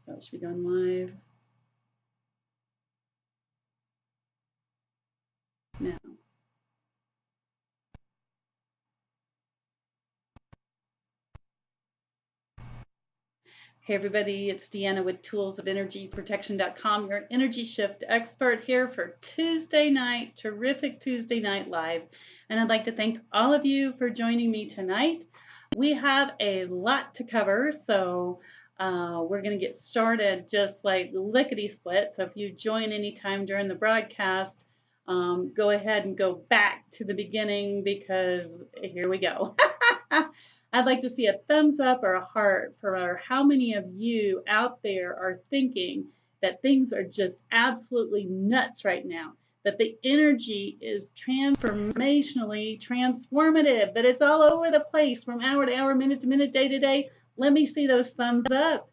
So it should be going live now. Hey everybody, it's Deanna with toolsofenergyprotection.com, your energy shift expert here for Tuesday night, terrific Tuesday night live. And I'd like to thank all of you for joining me tonight. We have a lot to cover, so we're going to get started just like lickety-split. So if you join anytime during the broadcast, go ahead and go back to the beginning because here we go. I'd like to see a thumbs up or a heart for how many of you out there are thinking that things are just absolutely nuts right now, that the energy is transformationally transformative, that it's all over the place from hour to hour, minute to minute, day to day. Let me see those thumbs up.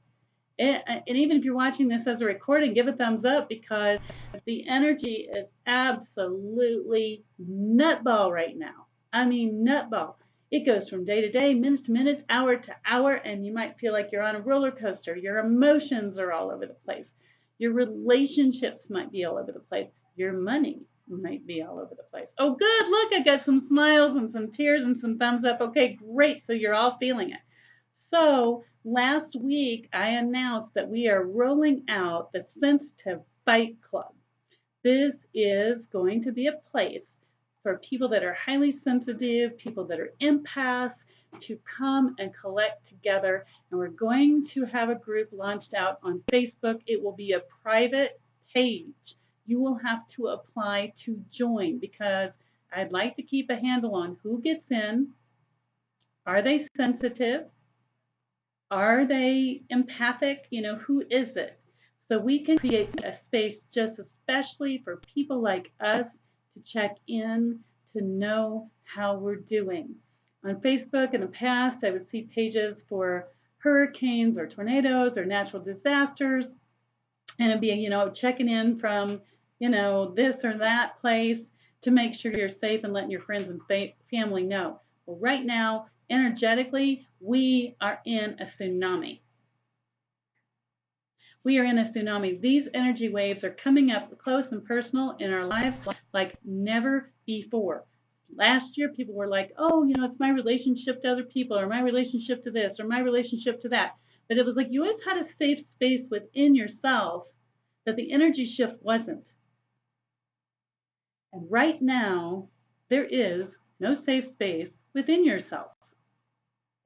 And even if you're watching this as a recording, give a thumbs up because the energy is absolutely nutball right now. I mean, nutball. It goes from day to day, minute to minute, hour to hour, and you might feel like you're on a roller coaster. Your emotions are all over the place. Your relationships might be all over the place. Your money might be all over the place. Oh, good. Look, I got some smiles and some tears and some thumbs up. Okay, great. So you're all feeling it. So last week, I announced that we are rolling out the Sensitive Fight Club. This is going to be a place for people that are highly sensitive, people that are empaths, to come and collect together. And we're going to have a group launched out on Facebook. It will be a private page. You will have to apply to join because I'd like to keep a handle on who gets in. Are they sensitive? Are they empathic? Who is it? So we can create a space just especially for people like us to check in, to know how we're doing. On Facebook in the past, I would see pages for hurricanes or tornadoes or natural disasters, and it'd be, checking in from, this or that place to make sure you're safe and letting your friends and family know. Well, right now, energetically, we are in a tsunami. We are in a tsunami. These energy waves are coming up close and personal in our lives like never before. Last year, people were like, oh, it's my relationship to other people or my relationship to this or my relationship to that. But it was like you always had a safe space within yourself that the energy shift wasn't. And right now, there is no safe space within yourself.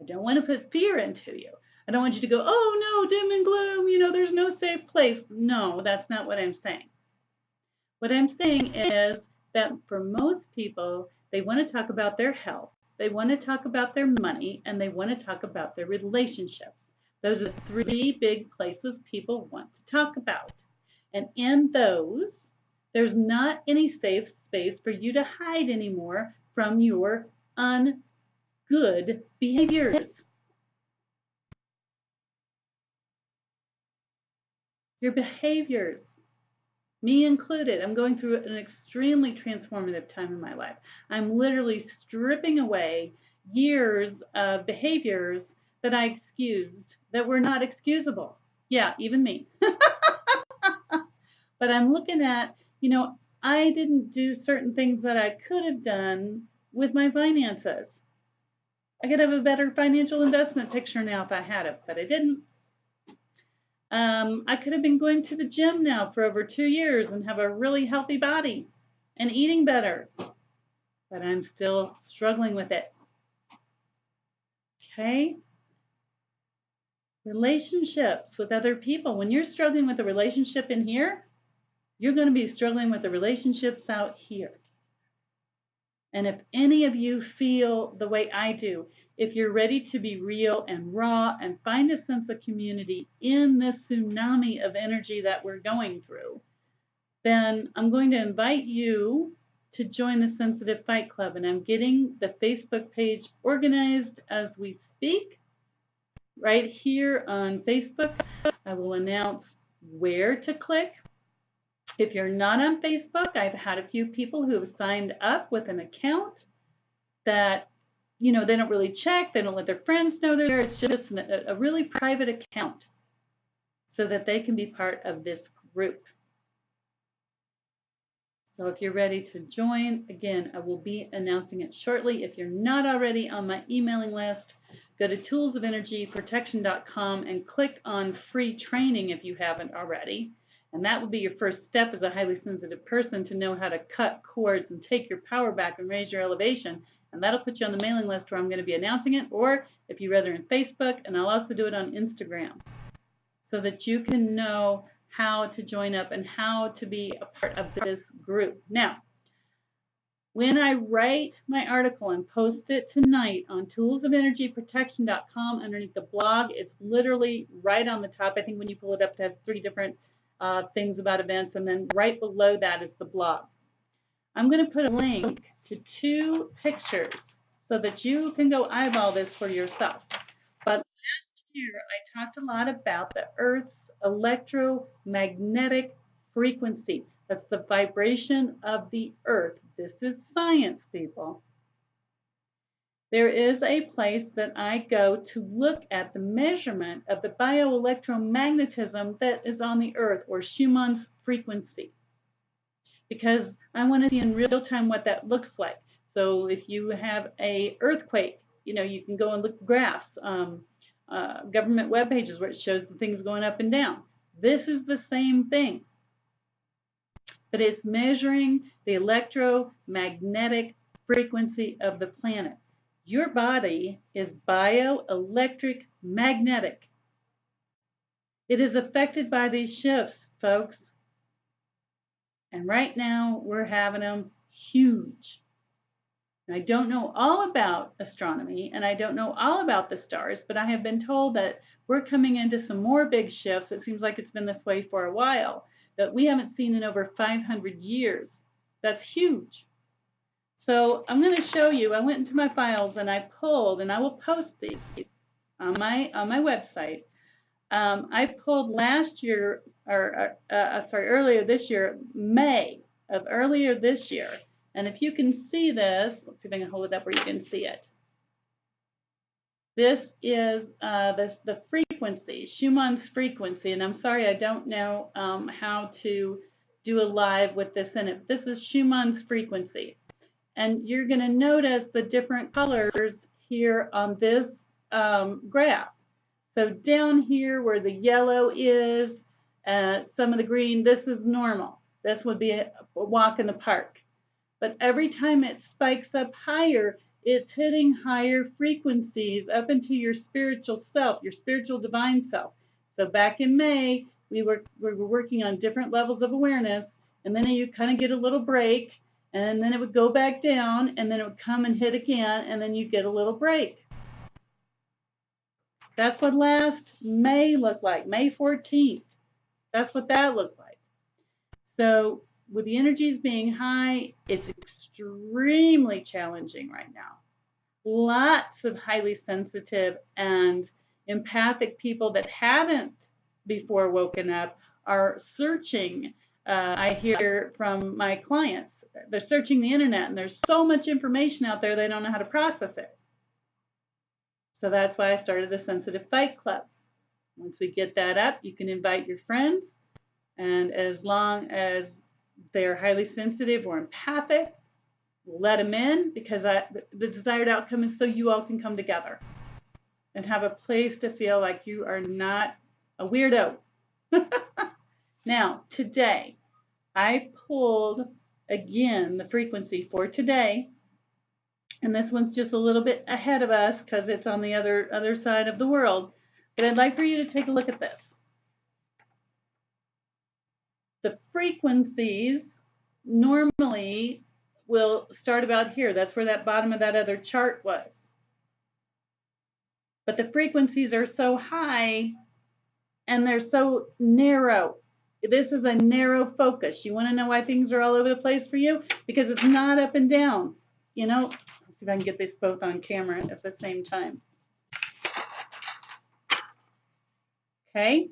I don't want to put fear into you. I don't want you to go, oh no, doom and gloom, there's no safe place. No, that's not what I'm saying. What I'm saying is that for most people, they want to talk about their health, they want to talk about their money, and they want to talk about their relationships. Those are the three big places people want to talk about. And in those, there's not any safe space for you to hide anymore from your ungood behaviors. Your behaviors, me included. I'm going through an extremely transformative time in my life. I'm literally stripping away years of behaviors that I excused that were not excusable. Yeah, even me. But I'm looking at, I didn't do certain things that I could have done with my finances. I could have a better financial investment picture now if I had it, but I didn't. I could have been going to the gym now for over 2 years and have a really healthy body and eating better, but I'm still struggling with it. Okay? Relationships with other people. When you're struggling with a relationship in here, you're going to be struggling with the relationships out here. And if any of you feel the way I do, if you're ready to be real and raw and find a sense of community in this tsunami of energy that we're going through, then I'm going to invite you to join the Sensitive Fight Club. And I'm getting the Facebook page organized as we speak. Right here on Facebook, I will announce where to click. If you're not on Facebook, I've had a few people who have signed up with an account that, they don't really check. They don't let their friends know they're there. It's just a really private account. so that they can be part of this group. So if you're ready to join, again, I will be announcing it shortly. If you're not already on my emailing list, go to toolsofenergyprotection.com and click on free training if you haven't already. And that would be your first step as a highly sensitive person to know how to cut cords and take your power back and raise your elevation. And that'll put you on the mailing list where I'm going to be announcing it, or if you'd rather in Facebook, and I'll also do it on Instagram, so that you can know how to join up and how to be a part of this group. Now, when I write my article and post it tonight on toolsofenergyprotection.com underneath the blog, it's literally right on the top. I think when you pull it up, it has 3 different things about events, and then right below that is the blog. I'm going to put a link to 2 pictures so that you can go eyeball this for yourself. But last year, I talked a lot about the Earth's electromagnetic frequency. That's the vibration of the Earth. This is science, people. There is a place that I go to look at the measurement of the bioelectromagnetism that is on the Earth, or Schumanns Frequency, because I want to see in real time what that looks like. So if you have an earthquake, you can go and look at graphs. Government web pages where it shows the things going up and down. This is the same thing, but it's measuring the electromagnetic frequency of the planet. Your body is bioelectric magnetic. It is affected by these shifts, folks. And right now we're having them huge. I don't know all about astronomy, and I don't know all about the stars, but I have been told that we're coming into some more big shifts. It seems like it's been this way for a while, that we haven't seen in over 500 years. That's huge. So I'm going to show you. I went into my files and I pulled, and I will post these on my website. I pulled last year, earlier this year, May of earlier this year. And if you can see this, let's see if I can hold it up where you can see it. This is the frequency, Schumanns frequency. And I'm sorry, I don't know how to do a live with this in it. This is Schumanns frequency. And you're going to notice the different colors here on this graph. So down here where the yellow is, some of the green, this is normal. This would be a walk in the park. But every time it spikes up higher, it's hitting higher frequencies up into your spiritual self, your spiritual divine self. So back in May, we were working on different levels of awareness, and then you kind of get a little break, and then it would go back down, and then it would come and hit again, and then you get a little break. That's what last May looked like, May 14th. That's what that looked like. So with the energies being high, it's extremely challenging right now. Lots of highly sensitive and empathic people that haven't before woken up are searching. I hear from my clients, they're searching the internet, and there's so much information out there they don't know how to process it. So that's why I started the Sensitive Fight Club. Once we get that up, you can invite your friends, and as long as they're highly sensitive or empathic, let them in, because the desired outcome is so you all can come together and have a place to feel like you are not a weirdo. Now, today, I pulled again the frequency for today, and this one's just a little bit ahead of us because it's on the other side of the world. But I'd like for you to take a look at this. The frequencies normally will start about here. That's where that bottom of that other chart was. But the frequencies are so high and they're so narrow. This is a narrow focus. You want to know why things are all over the place for you? Because it's not up and down. Let's see if I can get this both on camera at the same time. Okay.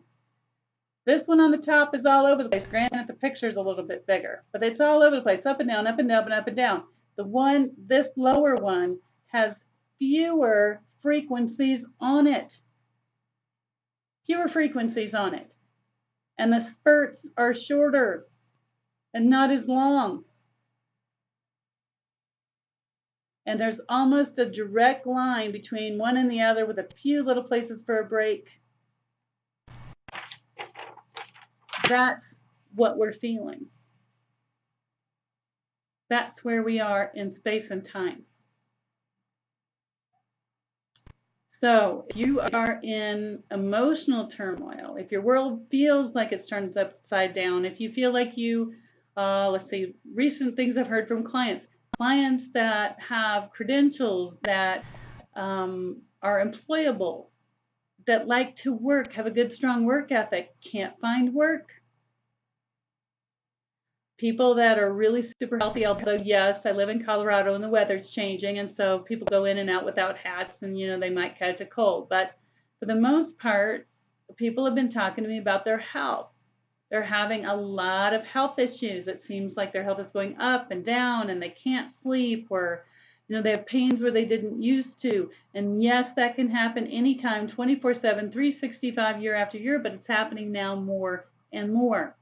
This one on the top is all over the place. Granted, the picture's a little bit bigger, but it's all over the place, up and down, up and down, and up and down. This lower one has fewer frequencies on it. Fewer frequencies on it. and the spurts are shorter and not as long. And there's almost a direct line between one and the other with a few little places for a break. That's what we're feeling. That's where we are in space and time. So if you are in emotional turmoil, if your world feels like it's turned upside down, if you feel like you, let's see, recent things I've heard from clients that have credentials, that are employable, that like to work, have a good, strong work ethic, can't find work. People that are really super healthy, although yes, I live in Colorado and the weather's changing, and so people go in and out without hats, and they might catch a cold. But for the most part, people have been talking to me about their health. They're having a lot of health issues. It seems like their health is going up and down, and they can't sleep, or they have pains where they didn't used to. And yes, that can happen anytime, 24/7, 365, year after year, but it's happening now more and more.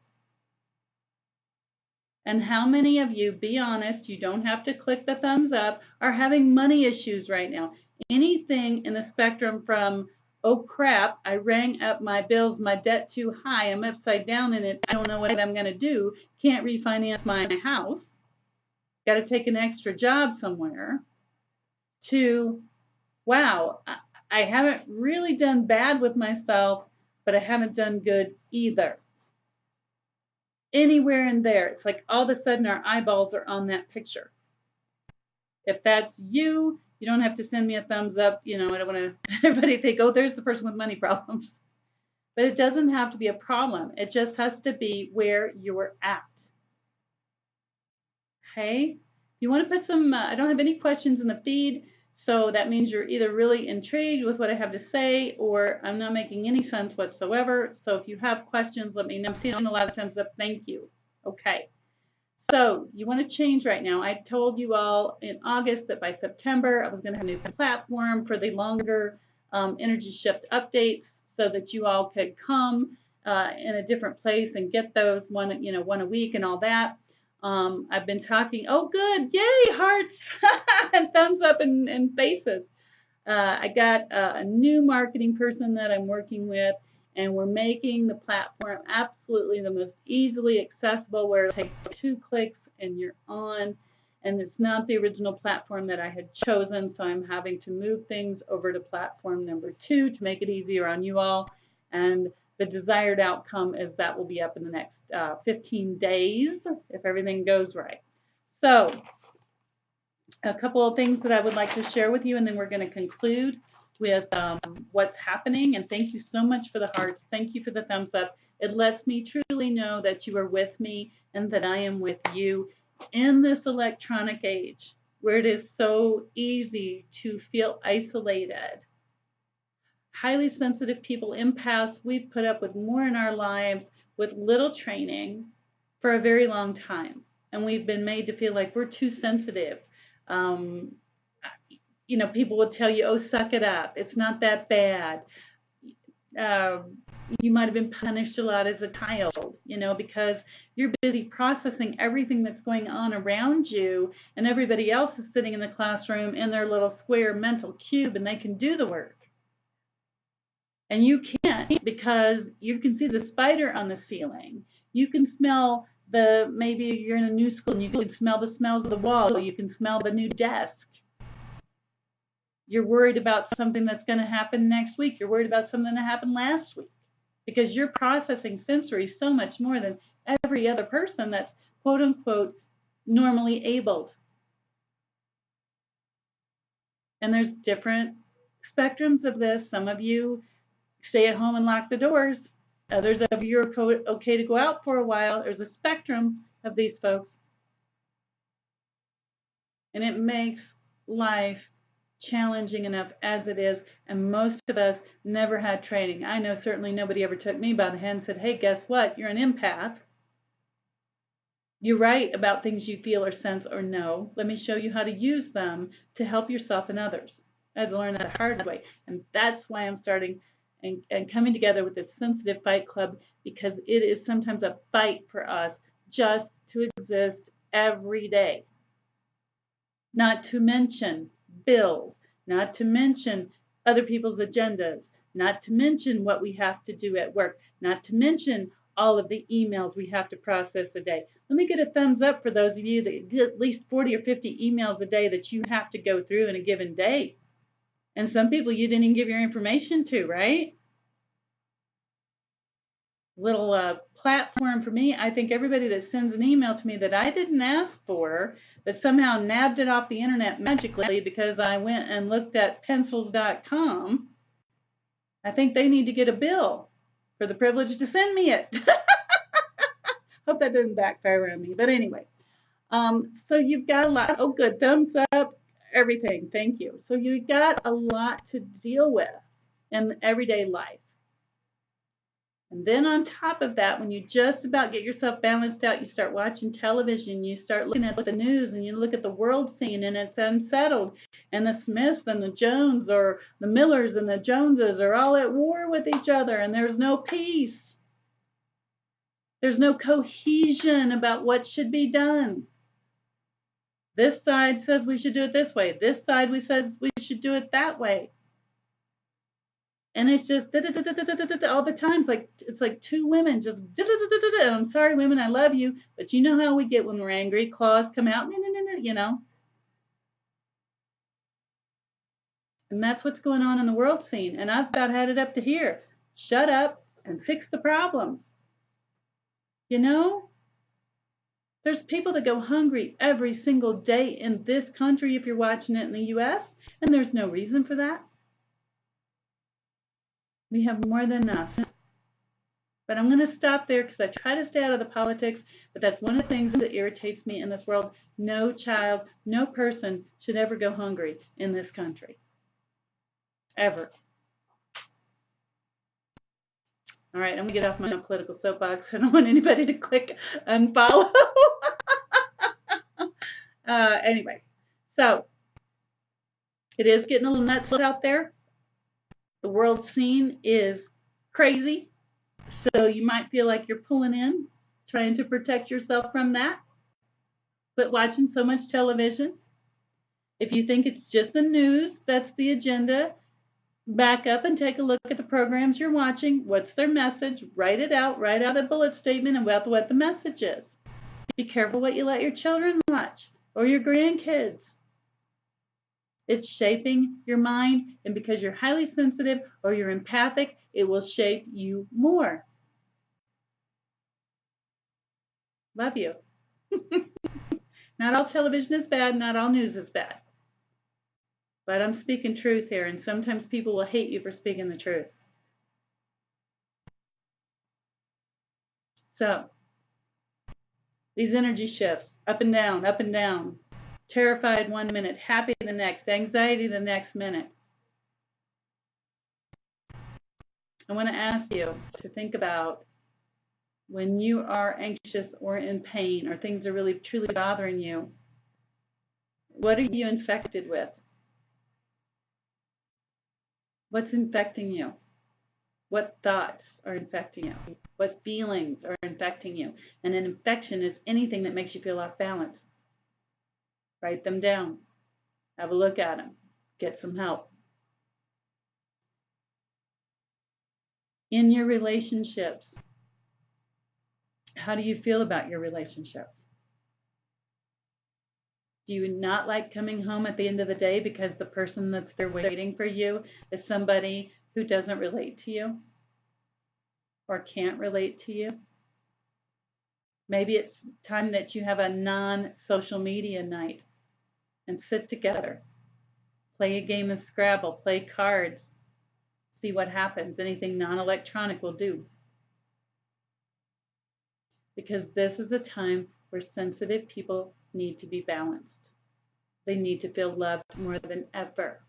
And how many of you, be honest, you don't have to click the thumbs up, are having money issues right now? Anything in the spectrum from, oh crap, I rang up my bills, my debt too high, I'm upside down in it, I don't know what I'm going to do, can't refinance my house, got to take an extra job somewhere, to, wow, I haven't really done bad with myself, but I haven't done good either. Anywhere in there, it's like all of a sudden our eyeballs are on that picture. If that's you, you don't have to send me a thumbs up. I don't want to everybody think, oh, there's the person with money problems. But it doesn't have to be a problem. It just has to be where you're at. Okay? You want to put some, I don't have any questions in the feed, so that means you're either really intrigued with what I have to say, or I'm not making any sense whatsoever. So if you have questions, let me know. I'm seeing a lot of thumbs up. Thank you. Okay. So you want to change right now. I told you all in August that by September I was going to have a new platform for the longer energy shift updates, so that you all could come in a different place and get those one a week and all that. I've been talking. Oh, good. Yay, hearts and thumbs up and faces. I got a new marketing person that I'm working with, and we're making the platform absolutely the most easily accessible, where it'll take 2 clicks and you're on. And it's not the original platform that I had chosen, so I'm having to move things over to platform number 2 to make it easier on you all. And the desired outcome is that will be up in the next 15 days if everything goes right. So a couple of things that I would like to share with you, and then we're going to conclude with what's happening. And thank you so much for the hearts. Thank you for the thumbs up. It lets me truly know that you are with me and that I am with you in this electronic age, where it is so easy to feel isolated. Highly sensitive people, empaths, we've put up with more in our lives with little training for a very long time. And we've been made to feel like we're too sensitive. People will tell you, oh, suck it up. It's not that bad. You might have been punished a lot as a child, because you're busy processing everything that's going on around you, and everybody else is sitting in the classroom in their little square mental cube, and they can do the work. And you can't, because you can see the spider on the ceiling. You can smell maybe you're in a new school and you can smell the smells of the wall. You can smell the new desk. You're worried about something that's going to happen next week. You're worried about something that happened last week, because you're processing sensory so much more than every other person that's quote unquote normally abled. And there's different spectrums of this. Some of you stay at home and lock the doors. Others of you are okay to go out for a while. There's a spectrum of these folks. And it makes life challenging enough as it is, and most of us never had training. I know certainly nobody ever took me by the hand and said, hey, guess what? You're an empath. You're right about things you feel or sense or know. Let me show you how to use them to help yourself and others. I had to learn that the hard way, and that's why I'm starting and coming together with this sensitive fight club, because it is sometimes a fight for us just to exist every day. Not to mention bills, not to mention other people's agendas, not to mention what we have to do at work, not to mention all of the emails we have to process a day. Let me get a thumbs up for those of you that get at least 40 or 50 emails a day that you have to go through in a given day. And some people you didn't even give your information to, right? Little platform for me. I think everybody that sends an email to me that I didn't ask for, but somehow nabbed it off the internet magically because I went and looked at pencils.com, I think they need to get a bill for the privilege to send me it. Hope that didn't backfire on me. But anyway, so you've got a lot. Oh, good. Thumbs up. Everything. Thank you. So you've got a lot to deal with in everyday life. And then on top of that, when you just about get yourself balanced out, you start watching television, you start looking at the news, and you look at the world scene, and it's unsettled. And the Smiths and the Jones, or the Millers and the Joneses, are all at war with each other, and there's no peace. There's no cohesion about what should be done. This side says we should do it this way. This side says we should do it that way. And it's just all the time. It's like two women just. I'm sorry, women, I love you, but you know how we get when we're angry. Claws come out, you know. And that's what's going on in the world scene. And I've about had it up to here. Shut up and fix the problems. You know, there's people that go hungry every single day in this country if you're watching it in the U.S., and there's no reason for that. We have more than enough. But I'm going to stop there because I try to stay out of the politics, but that's one of the things that irritates me in this world. No child, no person should ever go hungry in this country. Ever. All right, I'm going to get off my political soapbox. I don't want anybody to click unfollow. Anyway, so it is getting a little nuts out there. The world scene is crazy. So you might feel like you're pulling in, trying to protect yourself from that. But watching so much television, if you think it's just the news, that's the agenda, back up and take a look at the programs you're watching. What's their message? Write it out. Write out a bullet statement about what the message is. Be careful what you let your children watch or your grandkids. It's shaping your mind, and because you're highly sensitive or you're empathic, it will shape you more. Love you. Not all television is bad, not all news is bad. But I'm speaking truth here, and sometimes people will hate you for speaking the truth. So, these energy shifts, up and down, terrified 1 minute, happy the next, anxiety the next minute. I want to ask you to think about when you are anxious or in pain or things are really truly bothering you. What are you infected with? What's infecting you? What thoughts are infecting you? What feelings are infecting you? And an infection is anything that makes you feel off balance. Write them down. Have a look at them. Get some help. In your relationships, how do you feel about your relationships? Do you not like coming home at the end of the day because the person that's there waiting for you is somebody who doesn't relate to you or can't relate to you? Maybe it's time that you have a non-social media night and sit together. Play a game of Scrabble, play cards, see what happens. Anything non-electronic will do. Because this is a time where sensitive people need to be balanced. They need to feel loved more than ever.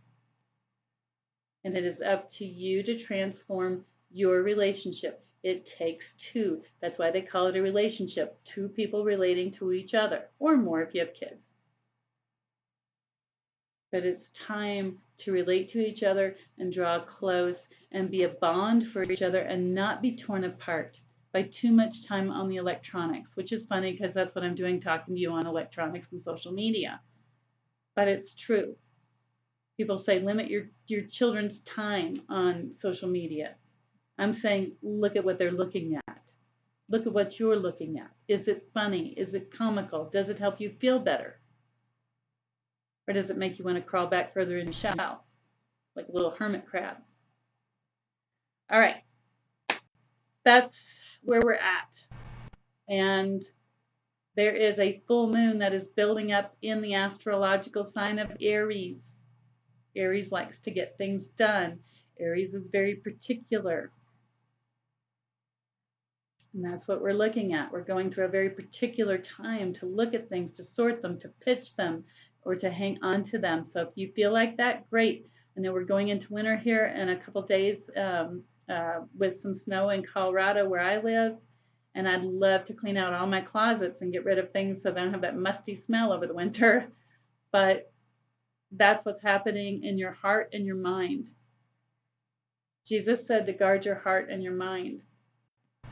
And it is up to you to transform your relationship. It takes two. That's why they call it a relationship. Two people relating to each other, or more if you have kids. But it's time to relate to each other and draw close and be a bond for each other and not be torn apart by too much time on the electronics, which is funny because that's what I'm doing, talking to you on electronics and social media. But it's true. People say limit your children's time on social media. I'm saying look at what they're looking at. Look at what you're looking at. Is it funny? Is it comical? Does it help you feel better? Or does it make you want to crawl back further in your shell like a little hermit crab? All right. That's where we're at. And there is a full moon that is building up in the astrological sign of Aries. Aries likes to get things done. Aries is very particular. And that's what we're looking at. We're going through a very particular time to look at things, to sort them, to pitch them, or to hang on to them. So if you feel like that, great. I know we're going into winter here in a couple days with some snow in Colorado where I live. And I'd love to clean out all my closets and get rid of things so they don't have that musty smell over the winter. But that's what's happening in your heart and your mind. Jesus said to guard your heart and your mind.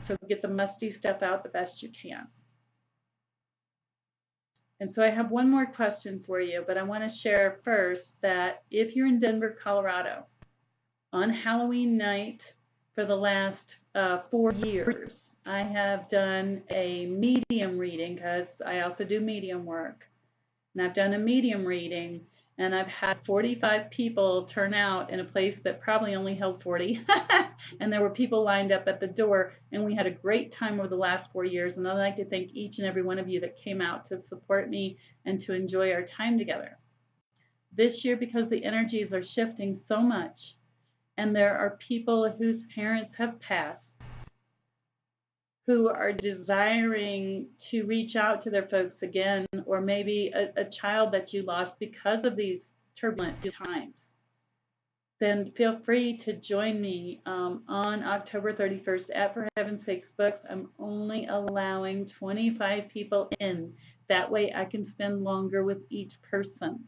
So get the musty stuff out the best you can. And so I have one more question for you, but I want to share first that if you're in Denver, Colorado, on Halloween night for the last 4 years, I have done a medium reading because I also do medium work. And I've done a medium reading, and I've had 45 people turn out in a place that probably only held 40. And there were people lined up at the door, and we had a great time over the last 4 years. And I'd like to thank each and every one of you that came out to support me and to enjoy our time together. This year, because the energies are shifting so much, and there are people whose parents have passed, who are desiring to reach out to their folks again, or maybe a child that you lost because of these turbulent times, then feel free to join me on October 31st at For Heaven's Sakes Books. I'm only allowing 25 people in. That way I can spend longer with each person.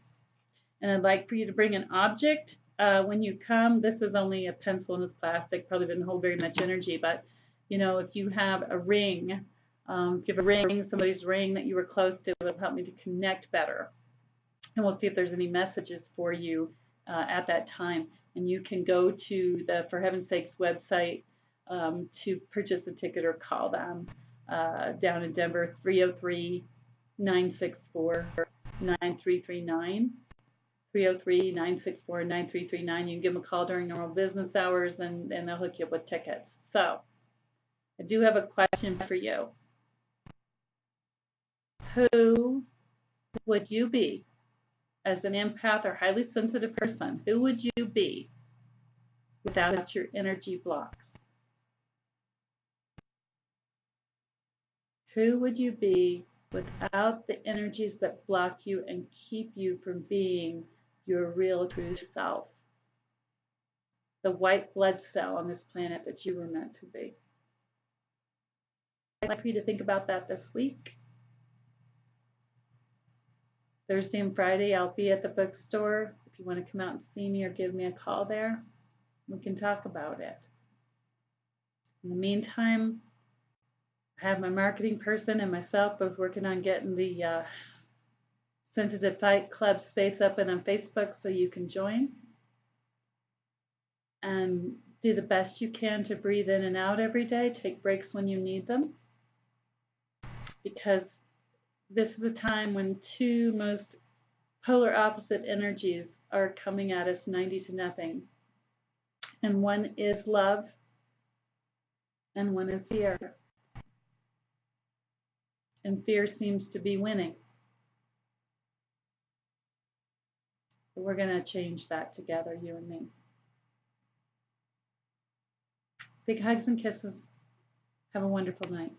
And I'd like for you to bring an object when you come. This is only a pencil and it's plastic, probably didn't hold very much energy, but if you have a ring, if you have a ring, somebody's ring that you were close to, it'll help me to connect better. And we'll see if there's any messages for you at that time. And you can go to the For Heaven's Sakes website to purchase a ticket or call them down in Denver, 303-964-9339. 303-964-9339. You can give them a call during normal business hours and they'll hook you up with tickets. So I do have a question for you. Who would you be as an empath or highly sensitive person? Who would you be without your energy blocks? Who would you be without the energies that block you and keep you from being your real true self? The white blood cell on this planet that you were meant to be. I'd like for you to think about that this week. Thursday and Friday, I'll be at the bookstore. If you want to come out and see me or give me a call there, we can talk about it. In the meantime, I have my marketing person and myself both working on getting the Sensitive Fight Club space up and on Facebook so you can join. And do the best you can to breathe in and out every day. Take breaks when you need them. Because this is a time when two most polar opposite energies are coming at us 90 to nothing. And one is love and one is fear. And fear seems to be winning. But we're going to change that together, you and me. Big hugs and kisses. Have a wonderful night.